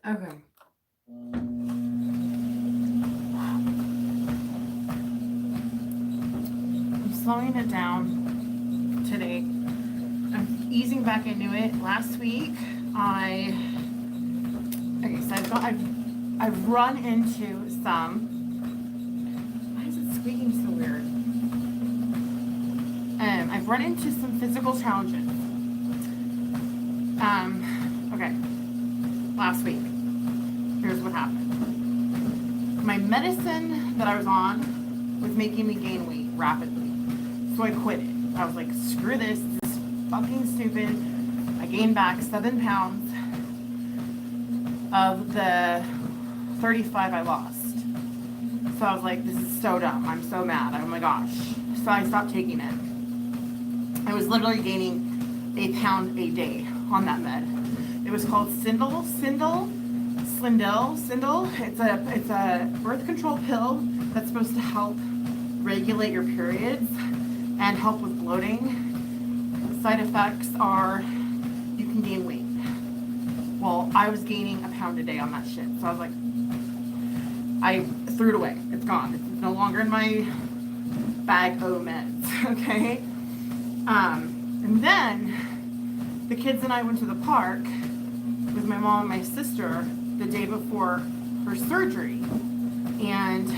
Okay. I'm slowing it down today. I'm easing back into it. Last week, I okay, so I've run into some. Why is it squeaking so weird? I've run into some physical challenges. Okay, last week. Here's what happened. My medicine that I was on was making me gain weight rapidly. So I quit it. I was like, screw this. This is fucking stupid. I gained back 7 pounds of the 35 I lost. So I was like, this is so dumb. I'm so mad. Oh my gosh. So I stopped taking it. I was literally gaining a pound a day on that med. It was called Slindle. It's a birth control pill that's supposed to help regulate your periods and help with bloating. The side effects are you can gain weight. Well, I was gaining a pound a day on that shit. So I was like, I threw it away. It's gone. It's no longer in my bag of meds. Okay? And then the kids and I went to the park with my mom and my sister the day before her surgery. And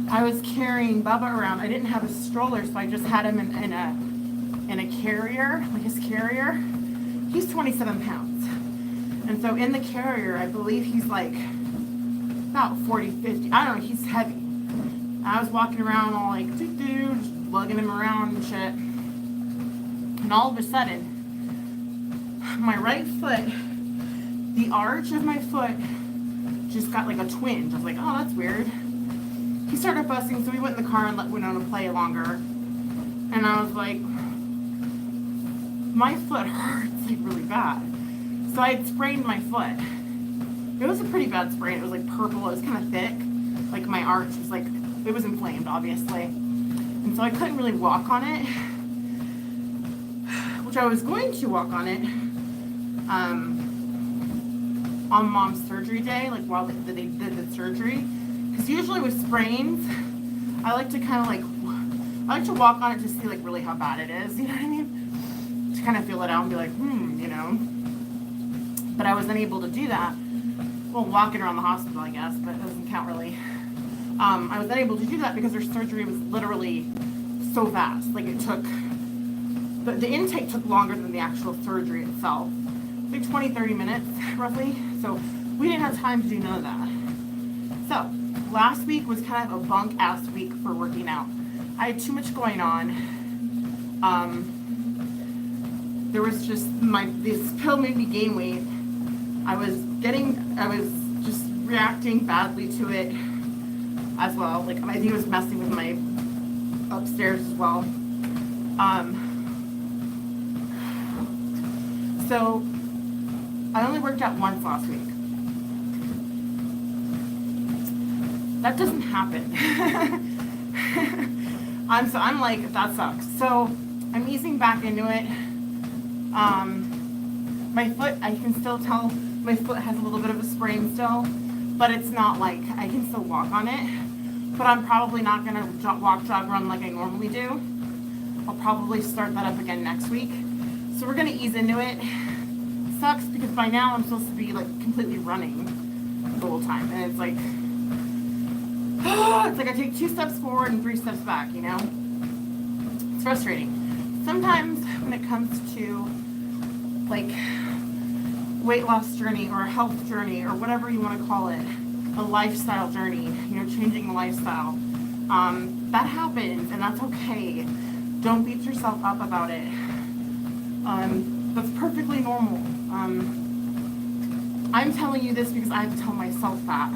I was carrying Bubba around. I didn't have a stroller, so I just had him in a carrier, like his carrier. He's 27 pounds. And so in the carrier, I believe he's like about 40, 50. I don't know, he's heavy. I was walking around all like, just lugging him around and shit. And all of a sudden, my right foot, the arch of my foot just got like a twinge. I was like, oh, that's weird. He started fussing, so we went in the car and let Winona play longer. And I was like, my foot hurts like really bad. So I had sprained my foot. It was a pretty bad sprain. It was like purple. It was kind of thick. Like my arch was like, it was inflamed, obviously. And so I couldn't really walk on it. Which I was going to walk on it on Mom's surgery day, like while they did the surgery. Because usually with sprains, I like to kind of like, I like to walk on it to see like really how bad it is, you know what I mean? To kind of feel it out and be like, you know. But I wasn't able to do that. Well, walking around the hospital, I guess, but it doesn't count really. I was unable to do that because her surgery was literally so fast. Like it took, the intake took longer than the actual surgery itself. Like 20, 30 minutes, roughly. So we didn't have time to do none of that. So last week was kind of a bunk-ass week for working out. I had too much going on. There was just, this pill made me gain weight. I was just reacting badly to it as well. Like, I think it was messing with my upstairs as well. So I only worked out once last week. That doesn't happen. I'm like, that sucks. So I'm easing back into it. My foot, I can still tell my foot has a little bit of a sprain still, but it's not like, I can still walk on it. But I'm probably not gonna walk, jog, run like I normally do. I'll probably start that up again next week. So we're gonna ease into it. Sucks because by now I'm supposed to be like completely running the whole time, and it's like, it's like I take 2 steps forward and 3 steps back, you know? It's frustrating. Sometimes when it comes to like weight loss journey or a health journey or whatever you want to call it, a lifestyle journey, you know, changing the lifestyle, that happens and that's okay. Don't beat yourself up about it. That's perfectly normal. I'm telling you this because I have to tell myself that.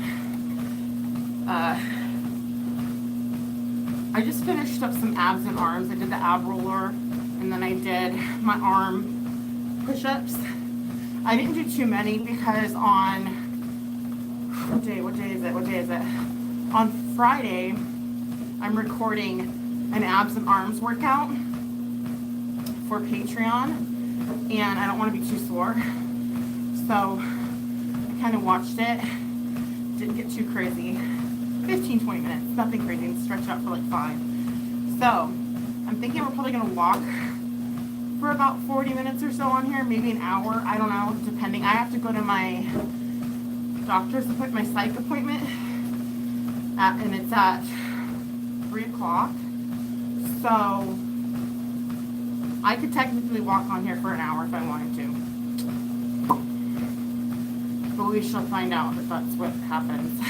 I just finished up some abs and arms. I did the ab roller, and then I did my arm push-ups. I didn't do too many because on, what day is it? On Friday, I'm recording an abs and arms workout for Patreon, and I don't want to be too sore. So I kind of watched it. Didn't get too crazy. 15, 20 minutes, nothing crazy, and stretch out for like 5. So I'm thinking we're probably gonna walk for about 40 minutes or so on here, maybe an hour, I don't know, depending. I have to go to my doctor's appointment, my psych appointment, and it's at 3 o'clock. So I could technically walk on here for an hour if I wanted to. But we shall find out if that's what happens.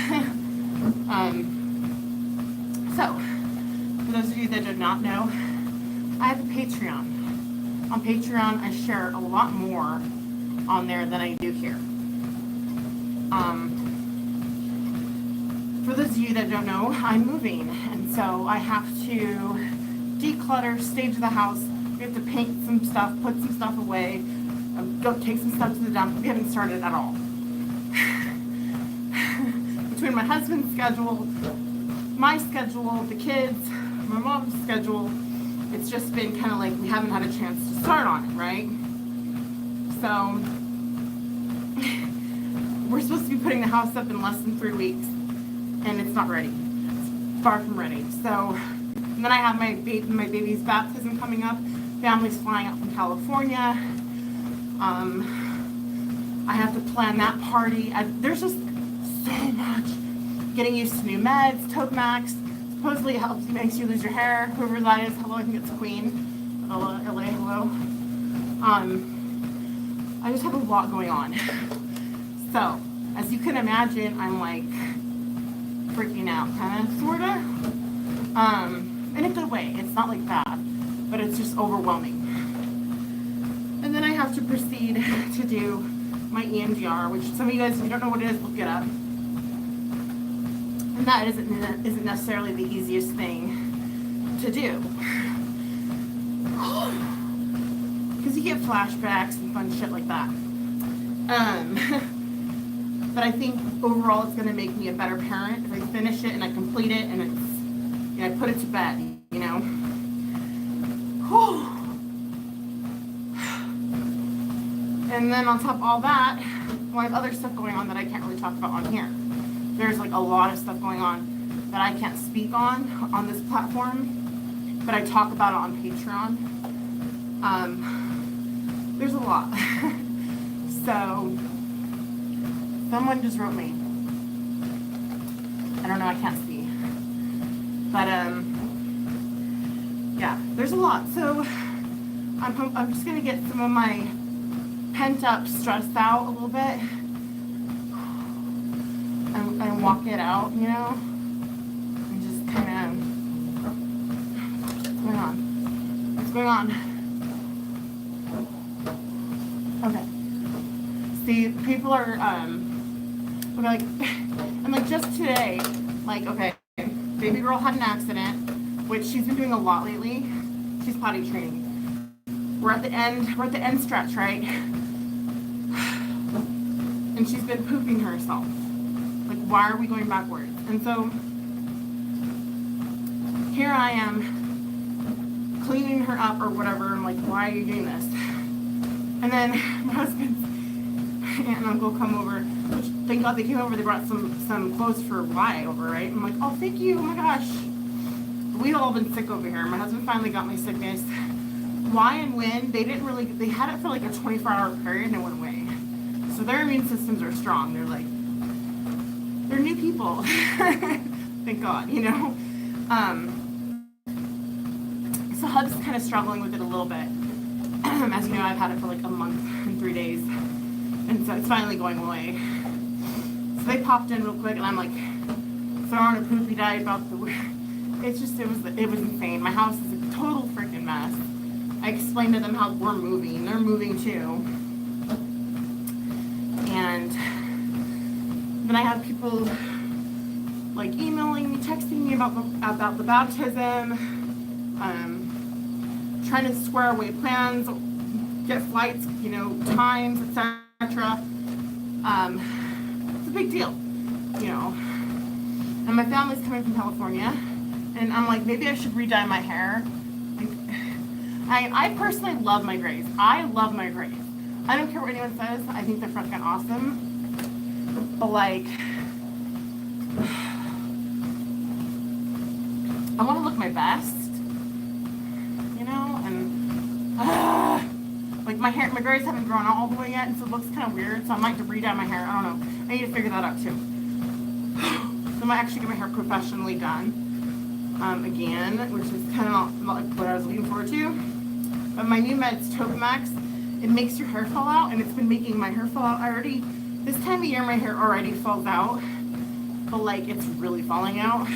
So, for those of you that do not know, I have a Patreon. On Patreon, I share a lot more on there than I do here. For those of you that don't know, I'm moving, and so I have to declutter, stage the house. We have to paint some stuff, put some stuff away, go take some stuff to the dump. We haven't started at all. Between my husband's schedule, my schedule, the kids, my mom's schedule, it's just been kind of like we haven't had a chance to start on it, right? So we're supposed to be putting the house up in less than 3 weeks, and it's not ready. It's far from ready. So, and then I have my baby's baptism coming up. Family's flying out from California. I have to plan that party. There's just so much. Getting used to new meds, Topamax. Supposedly it helps, makes you lose your hair. Whoever that is, hello, I think it's Queen. LA, hello. I just have a lot going on. So, as you can imagine, I'm like freaking out, kind of, sorta. In a good way. It's not like bad, but it's just overwhelming. And then I have to proceed to do my EMDR, which some of you guys, if you don't know what it is, look it up. And that isn't necessarily the easiest thing to do. Because you get flashbacks and fun shit like that. But I think overall it's going to make me a better parent if I finish it and I complete it and it's, you know, I put it to bed, you know. And then on top of all that, well, I have other stuff going on that I can't really talk about on here. There's like a lot of stuff going on that I can't speak on this platform, but I talk about it on Patreon. There's a lot. So, someone just wrote me. I don't know, I can't see. But, yeah, there's a lot. So, I'm just gonna get some of my pent up stress out a little bit. And walk it out, you know, and just kind of, what's going on? What's going on? Okay. See, people are, like, I'm like, just today, like, okay, baby girl had an accident, which she's been doing a lot lately. She's potty training. We're at the end stretch, right? And she's been pooping herself. Like, why are we going backwards? And so here I am cleaning her up or whatever. I'm like, why are you doing this? And then my husband's aunt and uncle come over, which thank God they came over. They brought some clothes for Wyatt over, right? I'm like, oh, thank you. Oh my gosh. We've all been sick over here. My husband finally got my sickness. Why and when, they had it for like a 24-hour period and it went away. So their immune systems are strong. They're new people. Thank God, you know. So Hub's kind of struggling with it a little bit. As you know, I've had it for like a month and 3 days. And so it's finally going away. So they popped in real quick and I'm like throwing a poopy diet about the, it was insane. My house is a total freaking mess. I explained to them how we're moving. They're moving too. And then I have people like emailing me, texting me about the baptism, trying to square away plans, get flights, you know, times, etc. It's a big deal, you know. And my family's coming from California, and I'm like, maybe I should re-dye my hair. I personally love my grays. I love my grays. I don't care what anyone says. I think they're freaking awesome. But like, I want to look my best, you know, and like my braids haven't grown out all the way yet, and so it looks kind of weird. So I might redye my hair. I don't know. I need to figure that out too. So I might actually get my hair professionally done again, which is kind of not like what I was looking forward to. But my new meds, Topamax, it makes your hair fall out, and it's been making my hair fall out already. This time of year, my hair already falls out, but like it's really falling out.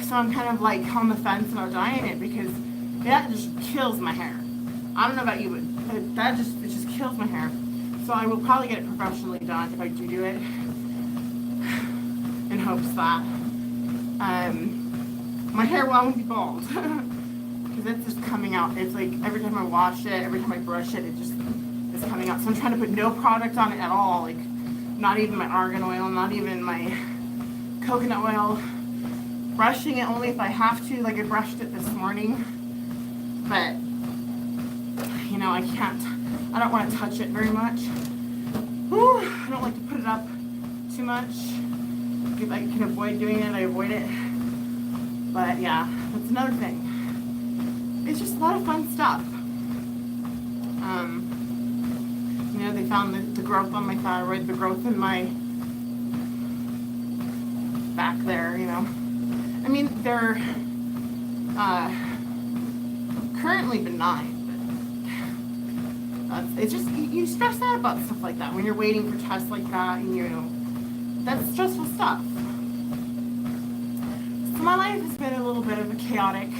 So I'm kind of like on the fence about dyeing it because that just kills my hair. I don't know about you, but it just kills my hair. So I will probably get it professionally done if I do it, in hopes that my hair won't be bald. Because it's just coming out. It's like every time I wash it, every time I brush it, it just is coming out. So I'm trying to put no product on it at all. Like not even my argan oil, not even my coconut oil. Brushing it only if I have to. Like I brushed it this morning. But, you know, I can't. I don't want to touch it very much. Whew, I don't like to put it up too much. If I can avoid doing it, I avoid it. But yeah, that's another thing. It's just a lot of fun stuff. You know, they found the growth on my thyroid, the growth in my back there, you know. I mean, they're currently benign, but it's just, you stress out about stuff like that when you're waiting for tests like that, and you know, that's stressful stuff. So my life has been a little bit of a chaotic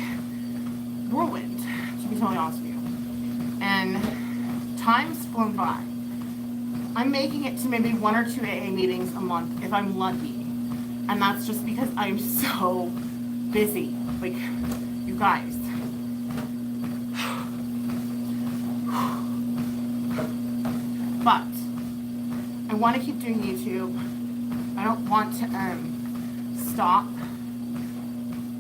whirlwind, to be totally honest with you. And time's flown by. I'm making it to maybe 1 or 2 AA meetings a month if I'm lucky. And that's just because I'm so busy. Like, you guys. But I want to keep doing YouTube. I don't want to stop.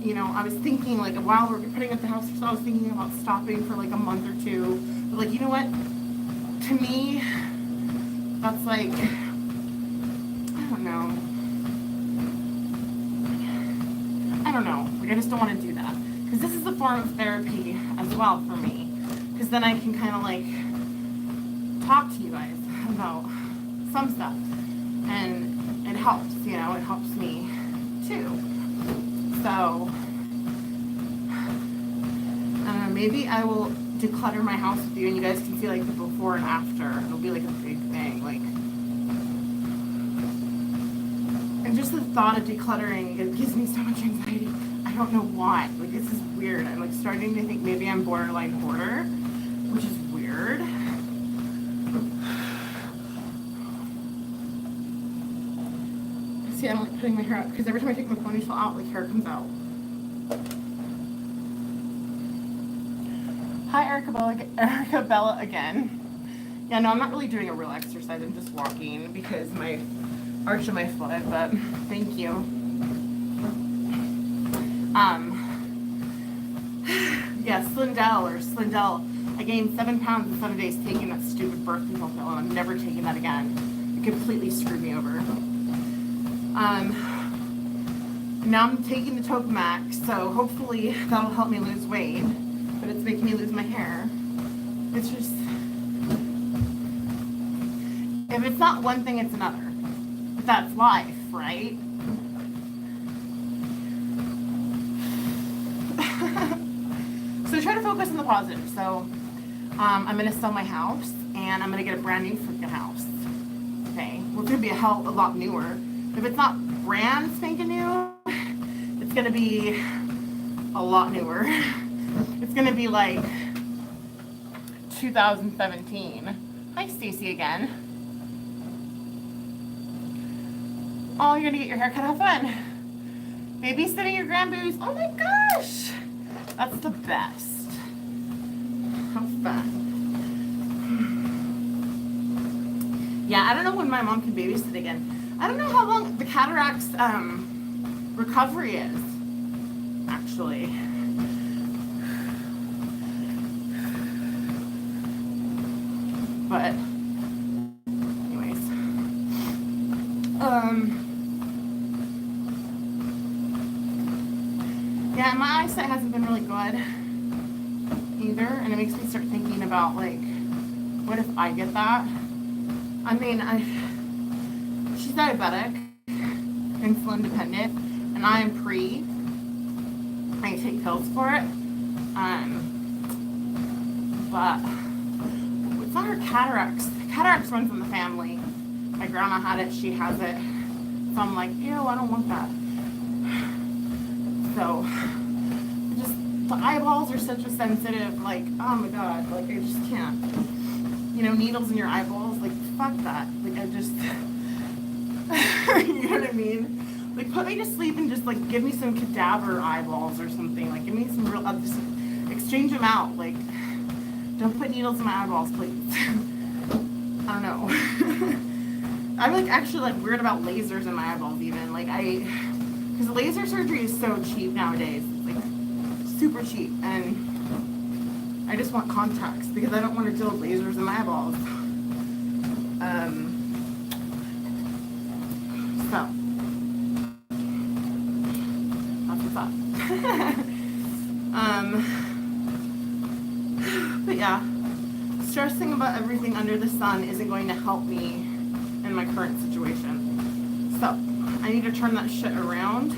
You know, I was thinking, like, while we're putting up the house, so I was thinking about stopping for like a month or two. But like, you know what? To me, that's like, I don't know. Like, I just don't want to do that. Because this is a form of therapy as well for me. Because then I can kind of like talk to you guys about some stuff. And it helps, you know, it helps me too. So, I don't know, maybe I will declutter my house with you and you guys can see like the before and after. It'll be like a big thing, like. And just the thought of decluttering, it gives me so much anxiety. I don't know why. Like, this is weird. I'm like starting to think maybe I'm borderline hoarder, which is weird. See, I'm like putting my hair up because every time I take my ponytail out, like hair comes out. Hi, Erica Bella again. Yeah, no, I'm not really doing a real exercise. I'm just walking because my arch of my foot, but thank you. Yeah, Slindell. I gained 7 pounds in 7 days taking that stupid birth control pill, and I'm never taking that again. It completely screwed me over. Now I'm taking the Topamax, so hopefully that'll help me lose weight, but it's making me lose my hair. It's just, if it's not one thing, it's another. But that's life, right? So try to focus on the positive. So I'm going to sell my house, and I'm going to get a brand new freaking house. Okay, well, it's going to be a lot newer. If it's not brand spanking new, it's going to be a lot newer. It's going to be like 2017. Hi, Stacy again. Oh, you're going to get your hair cut. Have fun. Babysitting your grandbabies. Oh my gosh. That's the best. How fun. Yeah, I don't know when my mom can babysit again. I don't know how long the cataracts recovery is, actually. But, anyways. Yeah, my eyesight hasn't been really good either, and it makes me start thinking about, like, what if I get that? I mean, she's diabetic, insulin dependent, and I am pre. I take pills for it. But it's not her cataracts. Cataracts runs in the family. My grandma had it, she has it. So I'm like, ew, I don't want that. So, just, the eyeballs are such a sensitive, like, oh my god, like, I just can't. You know, needles in your eyeballs, like, fuck that. Like, I just, you know what I mean? Like, put me to sleep and just, like, give me some cadaver eyeballs or something. Like, give me some real, just exchange them out. Like, don't put needles in my eyeballs, please. I don't know. I'm, like, actually, like, weird about lasers in my eyeballs, even. Like, because laser surgery is so cheap nowadays. It's, like, super cheap. And I just want contacts because I don't want to deal with lasers in my eyeballs. So. But yeah, stressing about everything under the sun isn't going to help me in my current situation. So I need to turn that shit around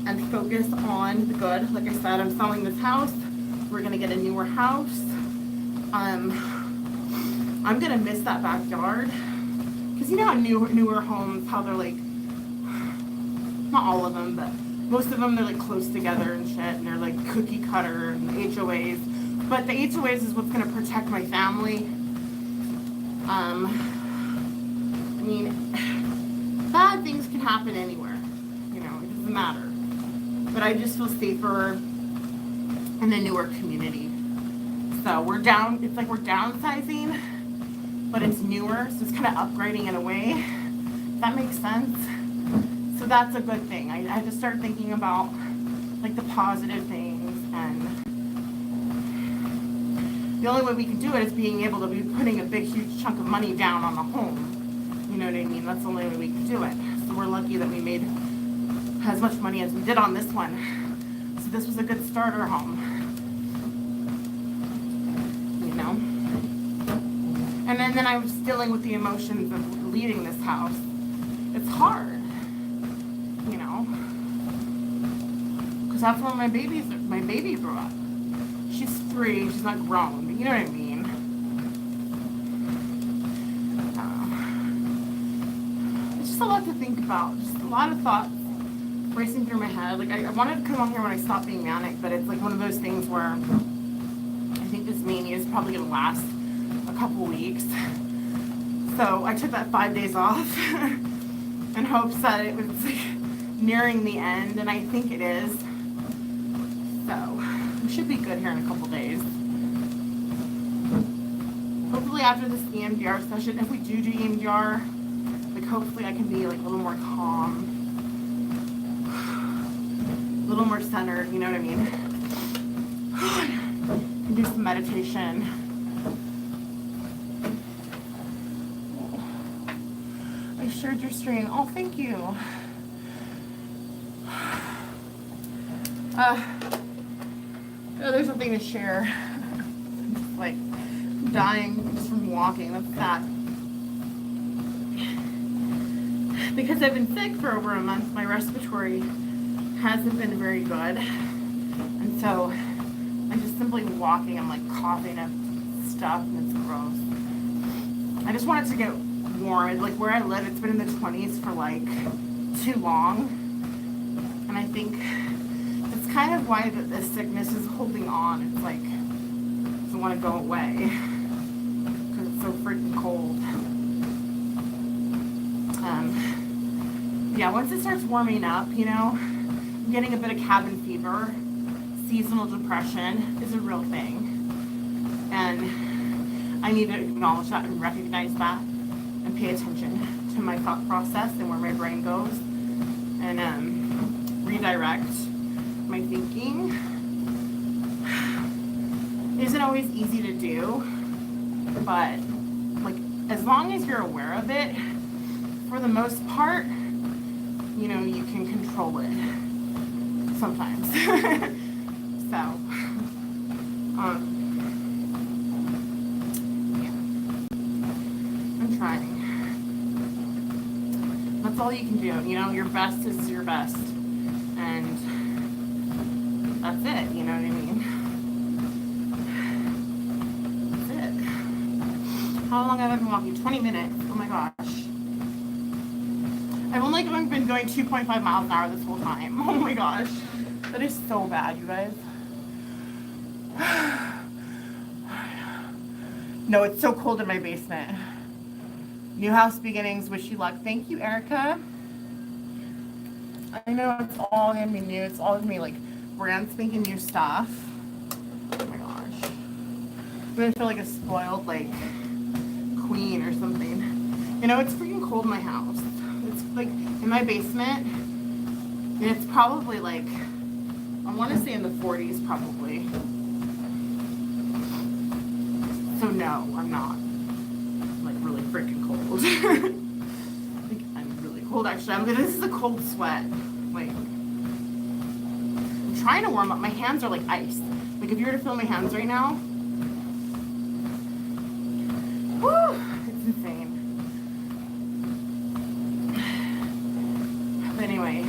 and focus on the good. Like I said, I'm selling this house. We're gonna get a newer house. I'm gonna miss that backyard because you know how newer homes, how they're like, not all of them, but most of them, they're like close together and shit, and they're like cookie cutter and HOAs. But the HOAs is what's going to protect my family. I mean, bad things can happen anywhere. You know, it doesn't matter. But I just feel safer in a newer community. So we're it's like we're downsizing, but it's newer, so it's kind of upgrading in a way. If that makes sense. So that's a good thing. I had to start thinking about like the positive things, and the only way we can do it is being able to be putting a big huge chunk of money down on the home. You know what I mean? That's the only way we can do it. So we're lucky that we made as much money as we did on this one. So this was a good starter home. You know? And then I was dealing with the emotions of leaving this house. It's hard. You know, because that's where my baby grew up. She's 3, she's not grown, but you know what I mean. It's just a lot to think about, just a lot of thoughts racing through my head. Like I wanted to come on here when I stopped being manic, but it's like one of those things where I think this mania is probably gonna last a couple weeks. So I took that 5 days off in hopes that it was like nearing the end, and I think it is. So we should be good here in a couple days. Hopefully after this EMDR session, if we do EMDR, like hopefully I can be like a little more calm, a little more centered, you know what I mean? And do some meditation. I shared your stream. Oh, thank you. There's something to share. I'm just like dying just from walking. That's sad. Because I've been sick for over a month, my respiratory hasn't been very good. And so I'm just simply walking. I'm like coughing up stuff, and it's gross. I just want it to get warm. Like where I live, it's been in the 20s for like too long. And I think it's kind of why the sickness is holding on. It's like, it doesn't want to go away because it's so freaking cold. Yeah, once it starts warming up, you know, I'm getting a bit of cabin fever. Seasonal depression is a real thing. And I need to acknowledge that and recognize that and pay attention to my thought process and where my brain goes, and redirect my thinking. It isn't always easy to do, but like as long as you're aware of it, for the most part, you know, you can control it sometimes. So, yeah, I'm trying. That's all you can do. You know, your best is your best. And that's it, you know what I mean? That's it. How long have I been walking? 20 minutes. Oh my gosh. I've only been going 2.5 miles an hour this whole time. Oh my gosh. That is so bad, you guys. No, it's so cold in my basement. New house beginnings, wish you luck. Thank you, Erica. I know it's all gonna be new. It's all gonna be like brand spanking new stuff. Oh my gosh. I'm gonna feel like a spoiled like queen or something. You know, it's freaking cold in my house. It's like in my basement. And it's probably like, I want to say in the 40s probably. So no, I'm not like really freaking cold. I think I'm really cold actually. This is a cold sweat. Like, I'm trying to warm up. My hands are like ice. Like if you were to feel my hands right now, woo, it's insane. But anyway,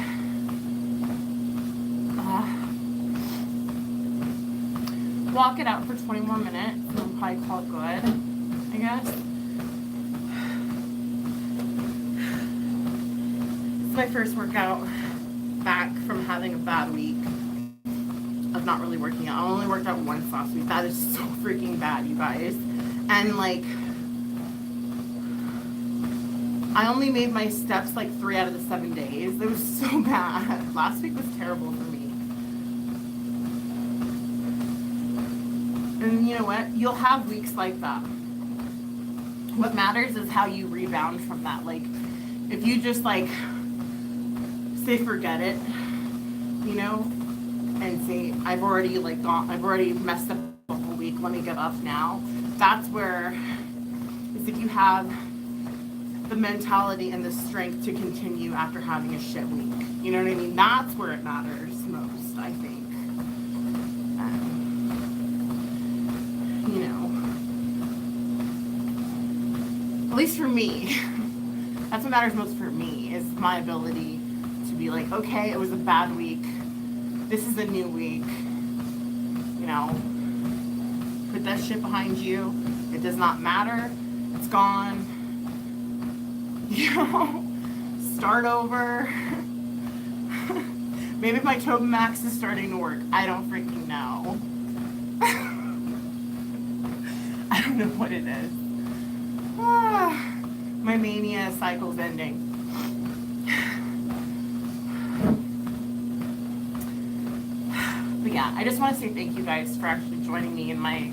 walk it out for 20 more minutes and then probably call it good, I guess. It's my first workout back from having a bad week of not really working out. I only worked out once last week. That is so freaking bad, you guys. And like, I only made my steps like 3 out of the 7 days. It was so bad. Last week was terrible for me. And you know what? You'll have weeks like that. What matters is how you rebound from that. Like, if you just like say forget it, you know, and say I've already messed up the whole week. Let me give up now. That's where is if you have the mentality and the strength to continue after having a shit week. You know what I mean? That's where it matters most, I think. You know, at least for me, that's what matters most for me, is my ability to be like, okay, it was a bad week. This is a new week. You know, put that shit behind you. It does not matter. It's gone. You know, start over. Maybe my Tobamax is starting to work. I don't freaking know. I don't know what it is. My mania cycle's ending. But yeah, I just want to say thank you guys for actually joining me in my,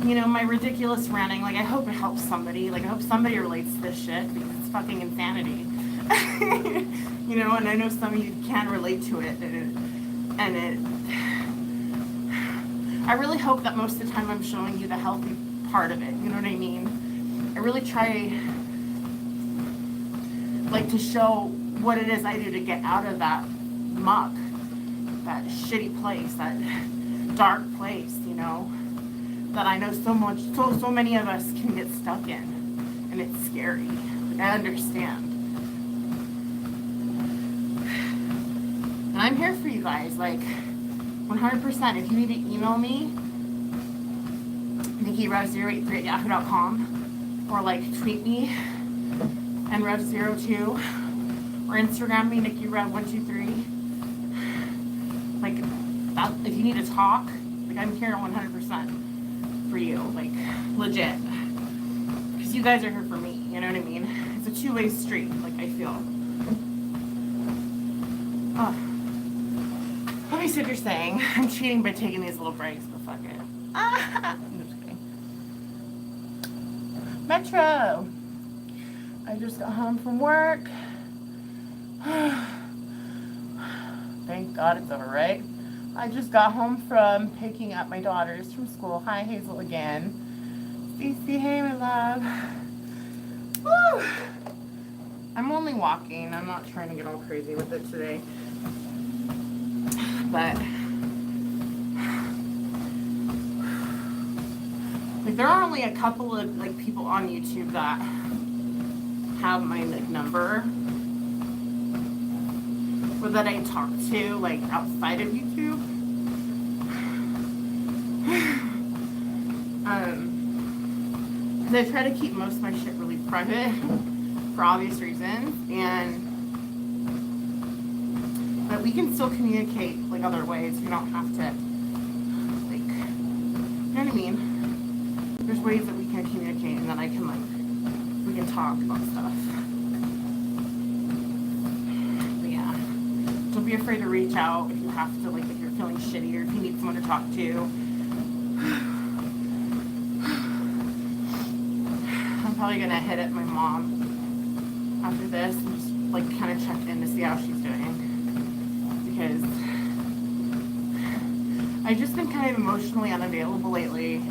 you know, my ridiculous ranting. Like, I hope it helps somebody. Like, I hope somebody relates to this shit because it's fucking insanity. You know, and I know some of you can't relate to it. I really hope that most of the time I'm showing you the healthy part of it. You know what I mean? I really try, like, to show what it is I do to get out of that muck, that shitty place, that dark place, you know, that I know so many of us can get stuck in, and it's scary. Like, I understand. And I'm here for you guys, like, 100%. If you need to email me, NikkiRev083@yahoo.com, or like tweet me, nrev02, or Instagram me, NikkiRev123. Like, that, if you need to talk, like, I'm here 100% for you, like, legit. Because you guys are here for me, you know what I mean? It's a two-way street, like, I feel. Oh. Let me see what you're saying. I'm cheating by taking these little breaks, but fuck it. I'm just kidding. Metro. I just got home from work. Thank God it's over, right? I just got home from picking up my daughters from school. Hi, Hazel again. Cece, hey, my love. I'm only walking. I'm not trying to get all crazy with it today. But like, there are only a couple of like people on YouTube that have my like number, or that I talk to like outside of YouTube. Because I try to keep most of my shit really private for obvious reasons, but we can still communicate like other ways. We don't have to, like, you know what I mean? There's ways that we can communicate, and then I can like, we can talk about stuff. But yeah, don't be afraid to reach out if you have to, like if you're feeling shitty or if you need someone to talk to. I'm probably gonna hit up my mom after this and just like kind of check in to see how she's doing, because I've just been kind of emotionally unavailable lately,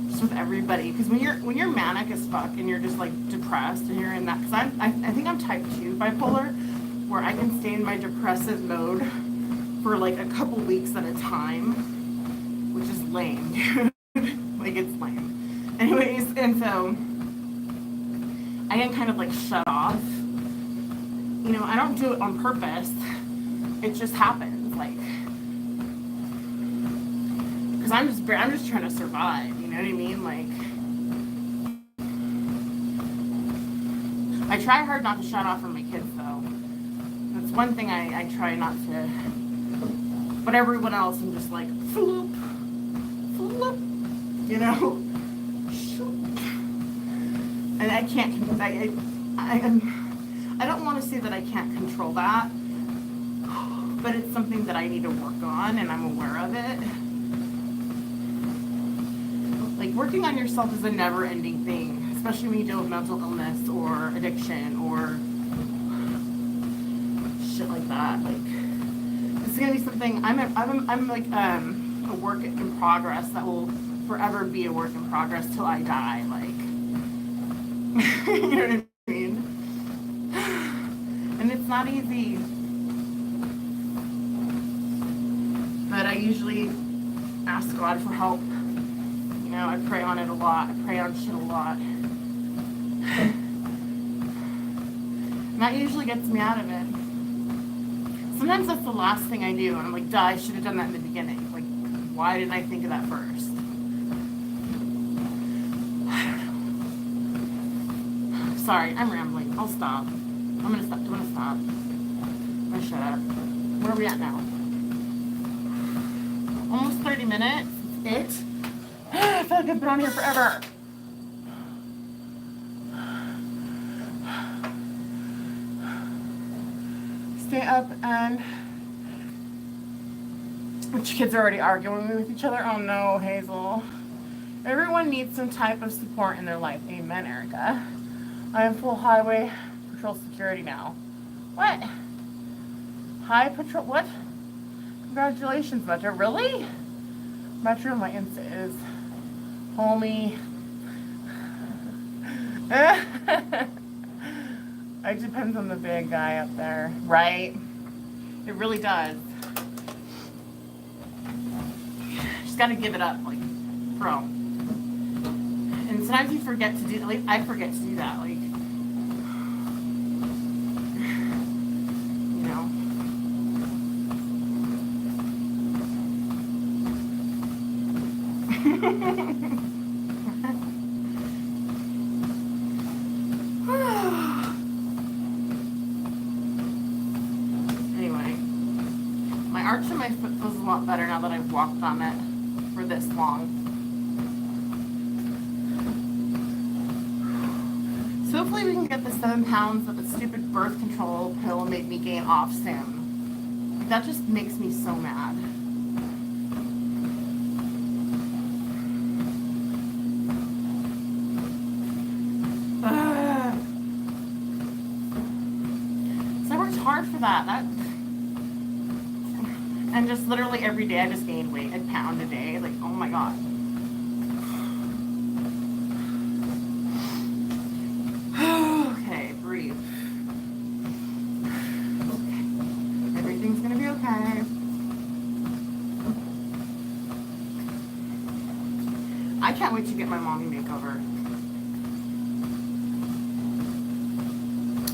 just with everybody. Because when you're manic as fuck and you're just like depressed and you're in that, because I think I'm type 2 bipolar, where I can stay in my depressive mode for like a couple weeks at a time, which is lame. Like, it's lame. Anyways, and so I can kind of like shut off. You know, I don't do it on purpose. It just happens, like, because I'm just trying to survive. You know what I mean? Like, I try hard not to shut off from my kids, though. That's one thing I try not to. But everyone else, I'm just like, floop, floop, you know. And I can't. I don't want to say that I can't control that, but it's something that I need to work on, and I'm aware of it. Like, working on yourself is a never-ending thing, especially when you deal with mental illness or addiction or shit like that. Like, it's gonna be something. I'm like a work in progress that will forever be a work in progress till I die. Like, you know what I mean? And it's not easy. But I usually ask God for help. You know, I pray on it a lot. I pray on shit a lot. And that usually gets me out of it. Sometimes that's the last thing I do. And I'm like, duh, I should have done that in the beginning. Like, why didn't I think of that first? Sorry, I'm rambling. I'll stop. I'm gonna stop. I'm gonna shut up. Where are we at now? Almost 30 minutes. It's it. I feel like I've been on here forever. Stay up and which kids are already arguing with each other. Oh no, Hazel. Everyone needs some type of support in their life. Amen, Erica. I am full highway patrol security now. What? High patrol? What? Congratulations, Metro. Really? Metro, my Insta is homie. It depends on the big guy up there, right? It really does. Just gotta give it up, like, bro. And sometimes you forget to do, like, I forget to do that, like, you know. Anyway, my arch in my foot feels a lot better now that I've walked on it for this long. So hopefully we can get the 7 pounds that the stupid birth control pill made me gain off soon. Like, that just makes me so mad. So I worked hard for that. And just literally every day I just gained weight, a pound a day. Like, oh my god. Okay, breathe. can't wait to get my mommy makeover.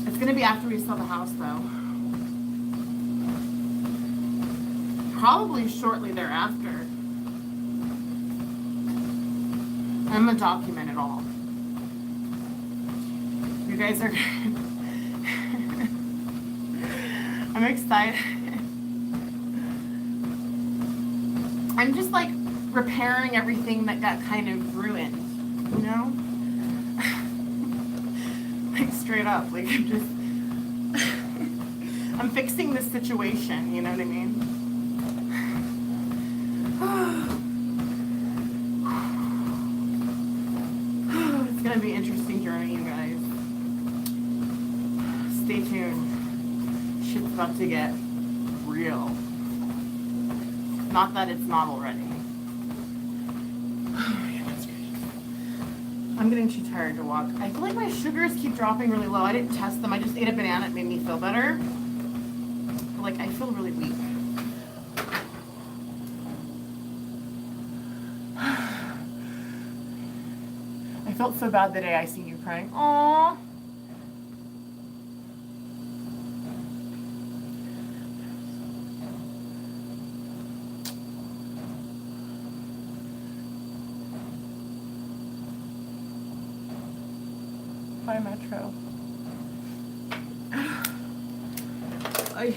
It's gonna be after we sell the house though. Probably shortly thereafter. I'm gonna document it all. You guys are I'm excited. I'm just like repairing everything that got kind of ruined, you know? Like straight up, like I'm just I'm fixing this situation, you know what I mean? It's gonna be an interesting journey, you guys. Stay tuned. Shit's about to get real. Not that it's not already. I'm getting too tired to walk. I feel like my sugars keep dropping really low. I didn't test them. I just ate a banana. It made me feel better. But like, I feel really weak. I felt so bad the day I seen you crying. Aww. By Metro. I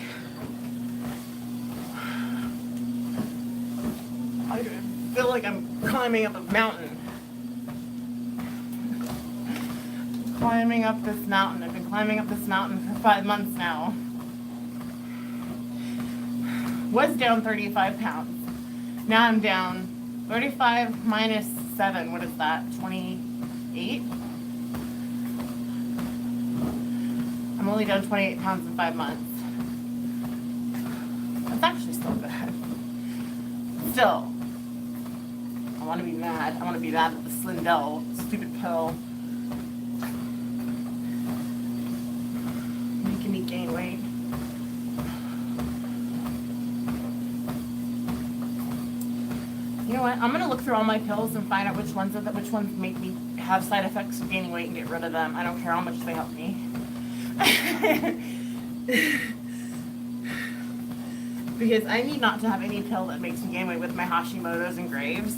feel like I'm climbing up a mountain. Climbing up this mountain. I've been climbing up this mountain for 5 months now. Was down 35 pounds. Now I'm down 35 minus 7. What is that? 28? I'm only down 28 pounds in 5 months. That's actually still good. Still, I want to be mad. I want to be mad at the Slindell stupid pill making me gain weight. You know what? I'm gonna look through all my pills and find out which ones make me have side effects of gaining weight and get rid of them. I don't care how much they help me. Because I need not to have any pill that makes me gain weight with my Hashimoto's and Graves.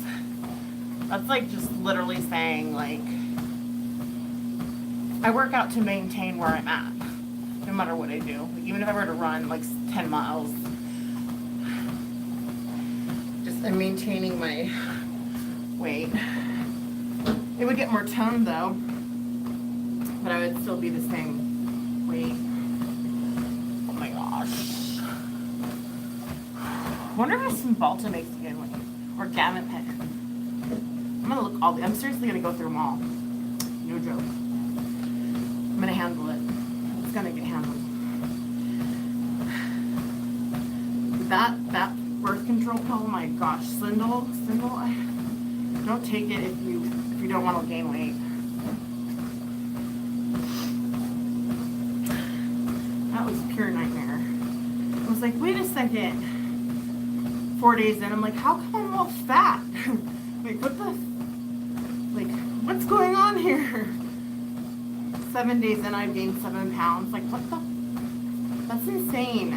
That's like just literally saying like I work out to maintain where I'm at, no matter what I do. Like, even if I were to run like 10 miles, just I'm maintaining my weight. It would get more toned though, but I would still be the same weight. Oh my gosh. I wonder if some Balta makes you gain weight. Or Gabapentin. I'm gonna look I'm seriously gonna go through them all. No joke. I'm gonna handle it. It's gonna get handled. That birth control pill, oh my gosh. Slindell, don't take it if you don't want to gain weight. That was a pure nightmare. I was like, wait a second. 4 days in, I'm like, how come I'm all fat? Like, what's going on here? 7 days in, I've gained 7 pounds. Like, what the? That's insane.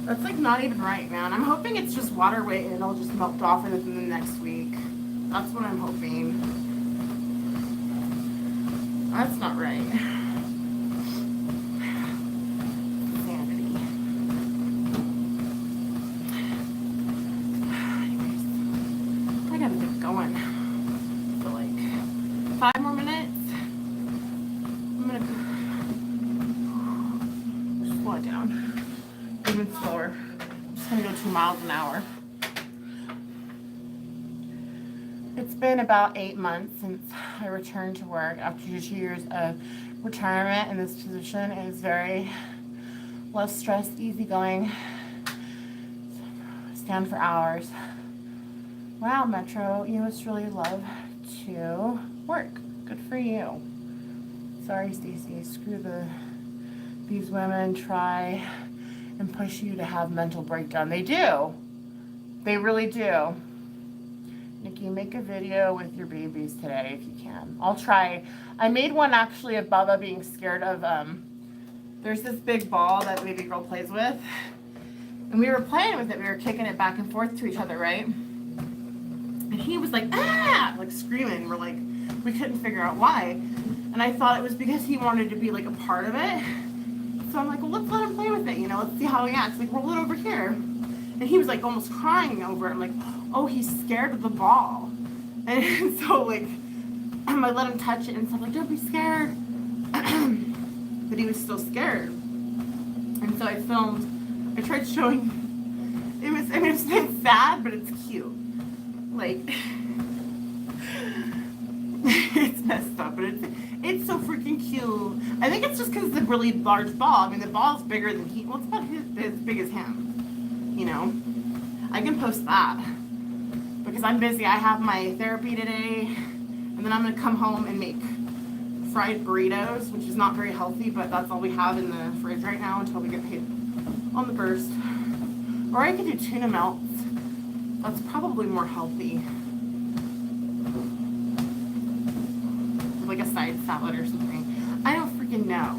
That's like not even right, man. I'm hoping it's just water weight and it'll just melt off within the next week. That's what I'm hoping. That's not right. Sanity. Anyways, I gotta get going. For like 5 more minutes. I'm gonna slow it down. Even slower. I'm just gonna go 2 miles an hour. It's been about 8 months since I returned to work after 2 years of retirement, and this position is very less stress, easygoing. Stand for hours. Wow, Metro, you must really love to work. Good for you. Sorry, Stacy. Screw these women try and push you to have mental breakdown. They do. They really do. Nikki, make a video with your babies today if you can. I'll try. I made one actually of Bubba being scared of, there's this big ball that baby girl plays with. And we were playing with it. We were kicking it back and forth to each other, right? And he was like, ah, like screaming. We're like, we couldn't figure out why. And I thought it was because he wanted to be like a part of it. So I'm like, well, let's let him play with it, you know, let's see how he acts. Like, roll it over here. And he was like almost crying over it. I'm like, oh, he's scared of the ball. And so like, I let him touch it and stuff, like, don't be scared. But he was still scared. And so I filmed, I tried showing, it's sad, but it's cute. Like, it's messed up, but it's so freaking cute. I think it's just because it's a really large ball. I mean, the ball's bigger than well, it's about as big as him, you know. I can post that because I'm busy. I have my therapy today, and then I'm gonna come home and make fried burritos, which is not very healthy, but that's all we have in the fridge right now until we get paid on the burst. Or I could do tuna melts. That's probably more healthy. Like a side salad or something. I don't freaking know.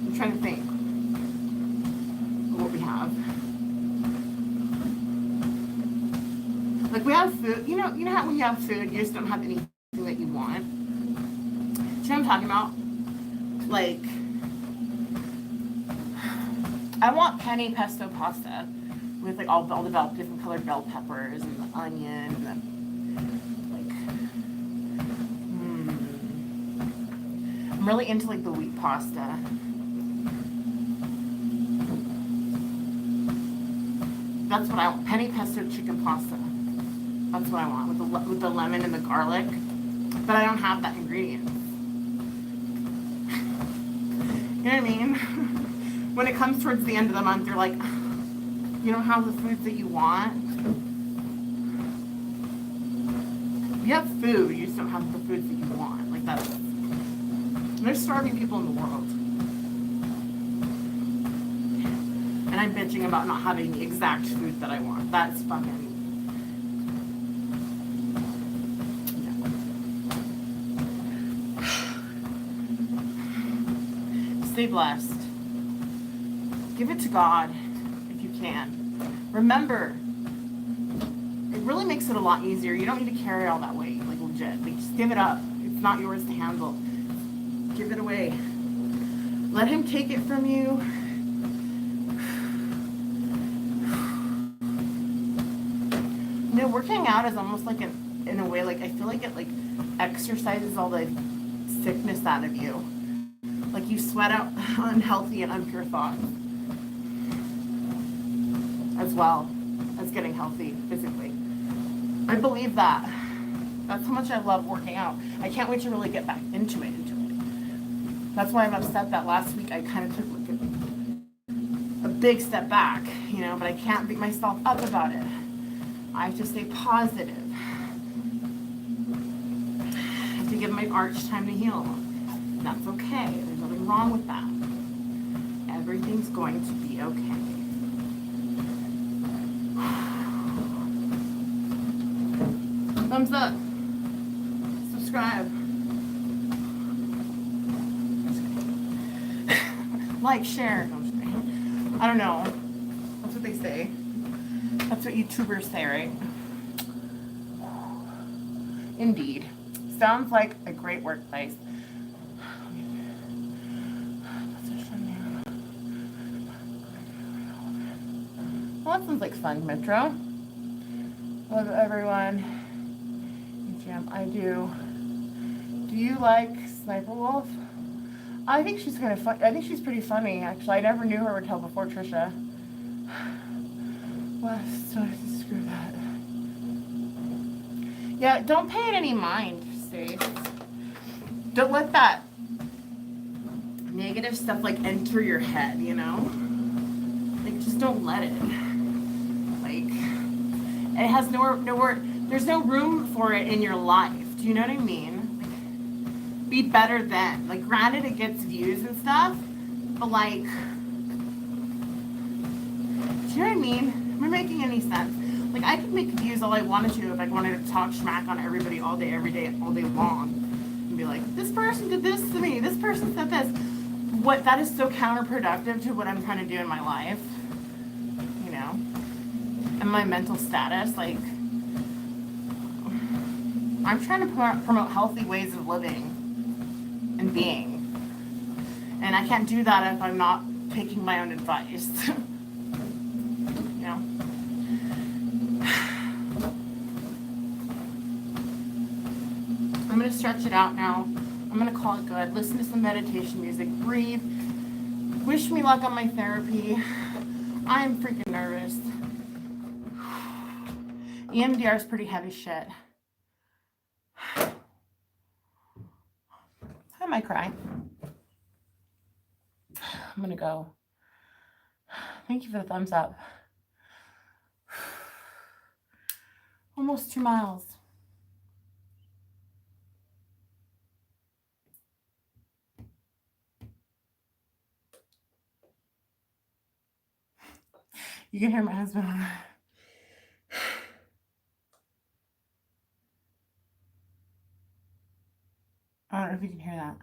I'm trying to think of what we have. Like we have food. You know how when you have food, you just don't have anything that you want. Do you know what I'm talking about? Like, I want penne pesto pasta with like all the different colored bell peppers and the onion and the I'm really into like the wheat pasta. That's what I want. Penne pesto chicken pasta. That's what I want with the lemon and the garlic. But I don't have that ingredient. You know what I mean? When it comes towards the end of the month, you're like, you don't have the foods that you want. You have food, you just don't have the foods that you want. Like that's. There's starving people in the world. And I'm bitching about not having the exact food that I want. That's fucking... Yeah. Stay blessed. Give it to God if you can. Remember, it really makes it a lot easier. You don't need to carry all that weight, like legit. Like just give it up. It's not yours to handle. Give it away. Let him take it from you. You know, working out is almost like in a way, like I feel like it like exercises all the sickness out of you. Like you sweat out unhealthy and impure thoughts. As well as getting healthy physically. I believe that. That's how much I love working out. I can't wait to really get back into it. That's why I'm upset that last week I kind of took like a big step back, you know, but I can't beat myself up about it. I have to stay positive. I have to give my arch time to heal. That's okay. There's nothing wrong with that. Everything's going to be okay. Thumbs up. Subscribe. Like, share. I don't know. That's what they say. That's what YouTubers say, right? Indeed. Sounds like a great workplace. Well, that sounds like fun, Metro. Love everyone. Jam, I do. Do you like Sniper Wolf? I think she's kind of fun. I think she's pretty funny, actually. I never knew her until before Trisha. Well, so screw that. Yeah, don't pay it any mind, Stace. Don't let that negative stuff like enter your head, you know? Like, just don't let it. Like, it has nowhere. There's no room for it in your life. Do you know what I mean? Be better than. Like, granted, it gets views and stuff, but like, do you know what I mean? Am I making any sense? Like, I could make views all I wanted to if I wanted to talk smack on everybody all day, every day, all day long. And be like, this person did this to me, this person said this. What, that is so counterproductive to what I'm trying to do in my life, you know? And my mental status, like, I'm trying to promote healthy ways of living and being. And I can't do that if I'm not taking my own advice. You know? I'm going to stretch it out now. I'm going to call it good. Listen to some meditation music. Breathe. Wish me luck on my therapy. I'm freaking nervous. EMDR is pretty heavy shit. I might cry. I'm going to go. Thank you for the thumbs up. Almost 2 miles. You can hear my husband. I don't know if you can hear that.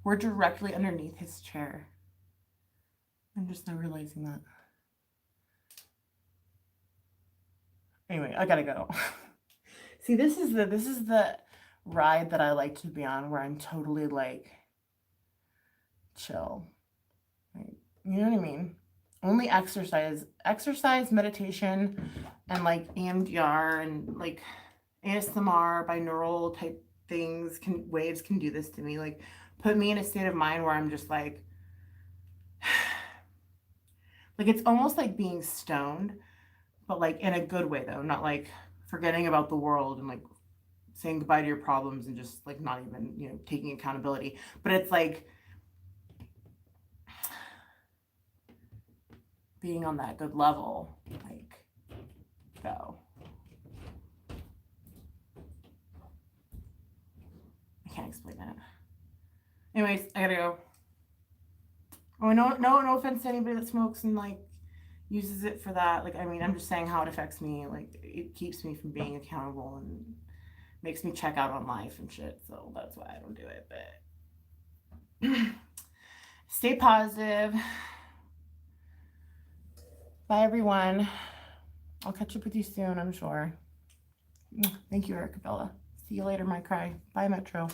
We're directly underneath his chair. I'm just now realizing that. Anyway, I gotta go. See, this is the ride that I like to be on, where I'm totally like chill. Like, you know what I mean? Only exercise, meditation, and like EMDR and like ASMR, binaural type things waves can do this to me. Like, put me in a state of mind where I'm just like it's almost like being stoned, but like in a good way though, not like forgetting about the world and like saying goodbye to your problems and just like not even, you know, taking accountability. But it's like being on that good level, like, go. I can't explain that. Anyways, I gotta go. Oh, no offense to anybody that smokes and like uses it for that. Like, I mean, I'm just saying how it affects me. Like, it keeps me from being accountable and makes me check out on life and shit. So that's why I don't do it. But stay positive. Bye, everyone. I'll catch up with you soon, I'm sure. Thank you, Erica Bella. See you later, my cry. Bye, Metro.